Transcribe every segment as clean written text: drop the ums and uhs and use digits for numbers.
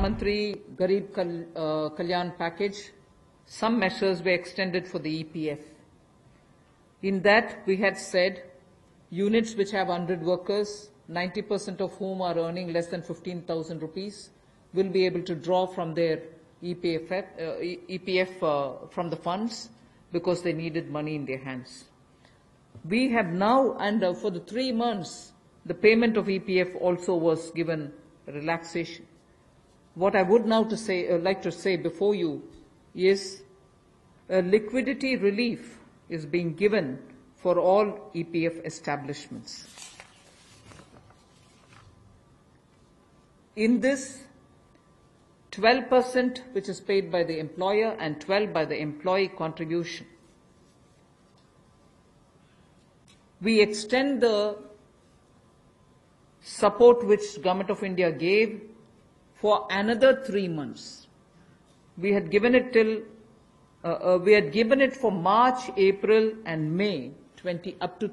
Mantri Kalyan package, some measures were extended for the EPF. In that, we had said units which have 100 workers, 90% of whom are earning less than 15,000 rupees, will be able to draw from their EPF from the funds because they needed money in their hands. We have now, and for the 3 months, the payment of EPF also was given relaxation. What I would now like to say before you is a liquidity relief is being given for all EPF establishments. In this, 12% which is paid by the employer and 12% by the employee contribution. We extend the support which Government of India gave for another 3 months. We had given it for March, April, and May up to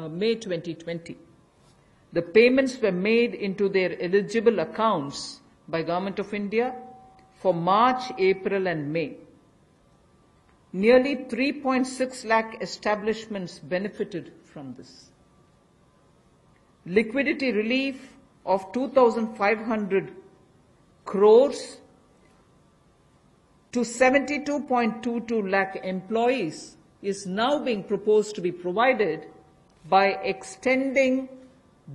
May 2020. The payments were made into their eligible accounts by Government of India for March, April, and May. Nearly 3.6 lakh establishments benefited from this. Liquidity relief of 2,500 crores to 72.22 lakh employees is now being proposed to be provided by extending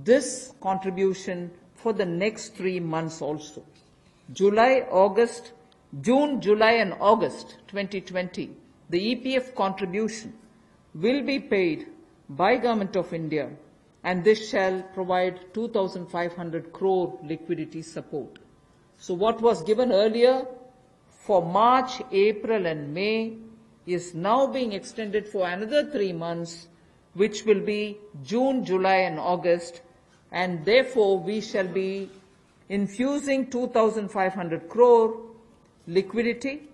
this contribution for the next 3 months also. June, July, and August 2020, the EPF contribution will be paid by Government of India, and this shall provide 2,500 crore liquidity support. So what was given earlier for March, April, and May is now being extended for another 3 months, which will be June, July, and August, and therefore we shall be infusing 2,500 crore liquidity,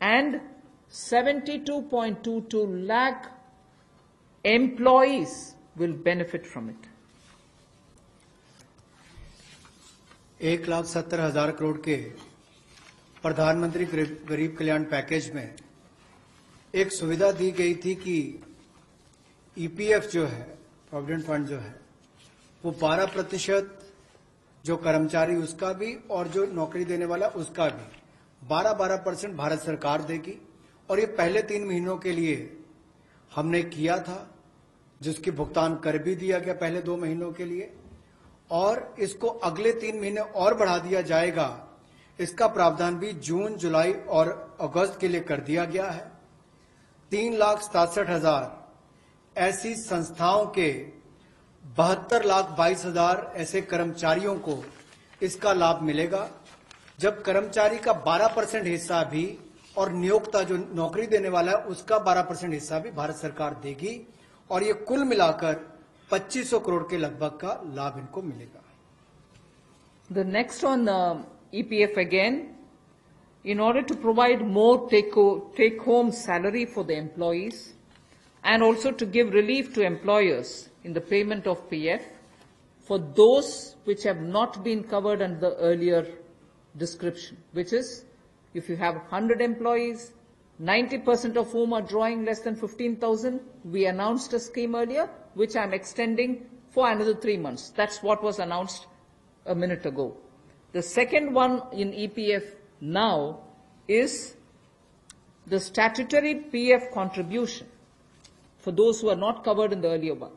and 72.22 lakh employees will benefit from it. 1,70,000 crore के प्रधानमंत्री गरीब कल्याण package में एक सुविधा दी गई थी कि EPF जो है, प्रोविडेंट फंड जो है, वो 12% जो कर्मचारी उसका भी और जो नौकरी देने वाला उसका भी 12% भारत सरकार देगी, और ये पहले 3 महीनों के लिए हमने किया था, जिसकी भुगतान कर भी दिया गया पहले 2 महीनों के लिए, और इसको अगले 3 महीने और बढ़ा दिया जाएगा। इसका प्रावधान भी जून, जुलाई और अगस्त के लिए कर दिया गया है। 3,67,000 ऐसी संस्थाओं के 72,22,000 ऐसे कर्मचारियों को इसका लाभ मिलेगा, जब कर्मचारी का 12% हिस्सा भी और नियोक्ता जो नौकरी देने वाला है उसका 12% हिस्सा भी भारत सरकार देगी, और ये कुल मिलाकर 2500 करोड़ के लगभग का लाभ इनको मिलेगा। The next on EPF again, in order to provide more take-home salary for the employees and also to give relief to employers in the payment of PF for those which have not been covered under the earlier description, which is if you have 100 employees, 90% of whom are drawing less than 15,000, we announced a scheme earlier, which I'm extending for another 3 months. That's what was announced a minute ago. The second one in EPF now is the statutory PF contribution for those who are not covered in the earlier one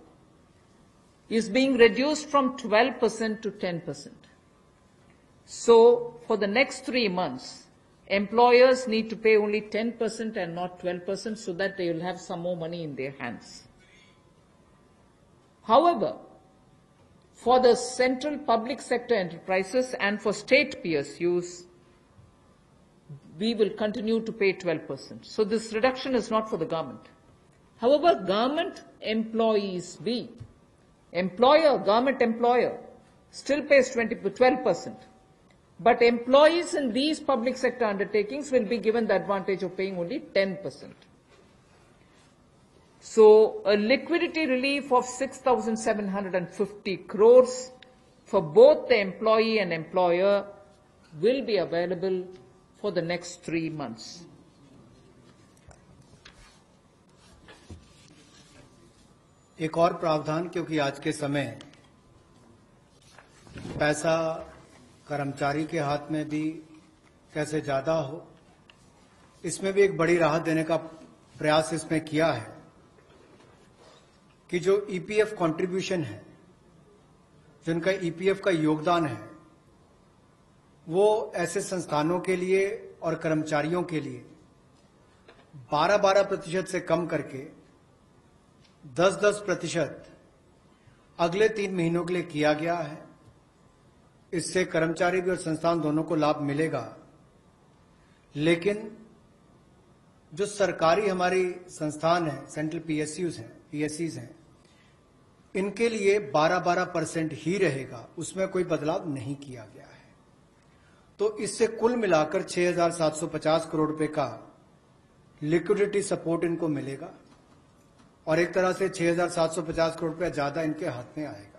is being reduced from 12% to 10%. So for the next 3 months, employers need to pay only 10% and not 12% so that they will have some more money in their hands. However, for the central public sector enterprises and for state PSUs, we will continue to pay 12%. So this reduction is not for the government. However, government employees government employer still pays 12%. But employees in these public sector undertakings will be given the advantage of paying only 10%. So a liquidity relief of 6,750 crores for both the employee and employer will be available for the next 3 months. एक और प्रावधान, क्योंकि आज के समय पैसा कर्मचारी के हाथ में भी कैसे ज्यादा हो, इसमें भी एक बड़ी राहत देने का प्रयास इसमें किया है कि जो ईपीएफ कंट्रीब्यूशन है, जिनका ईपीएफ का योगदान है, वो ऐसे संस्थानों के लिए और कर्मचारियों के लिए 12% से कम करके 10% अगले 3 महीनों के लिए किया गया है। इससे कर्मचारी भी और संस्थान दोनों को लाभ मिलेगा। लेकिन जो सरकारी हमारी संस्थान है, सेंट्रल पीएससीज हैं, इनके लिए 12% ही रहेगा, उसमें कोई बदलाव नहीं किया गया है। तो इससे कुल मिलाकर 6,750 करोड़ रुपए का लिक्विडिटी सपोर्ट इनको मिलेगा और एक तरह से 6,750 करोड़ रुपया ज्यादा इनके हाथ में आएगा।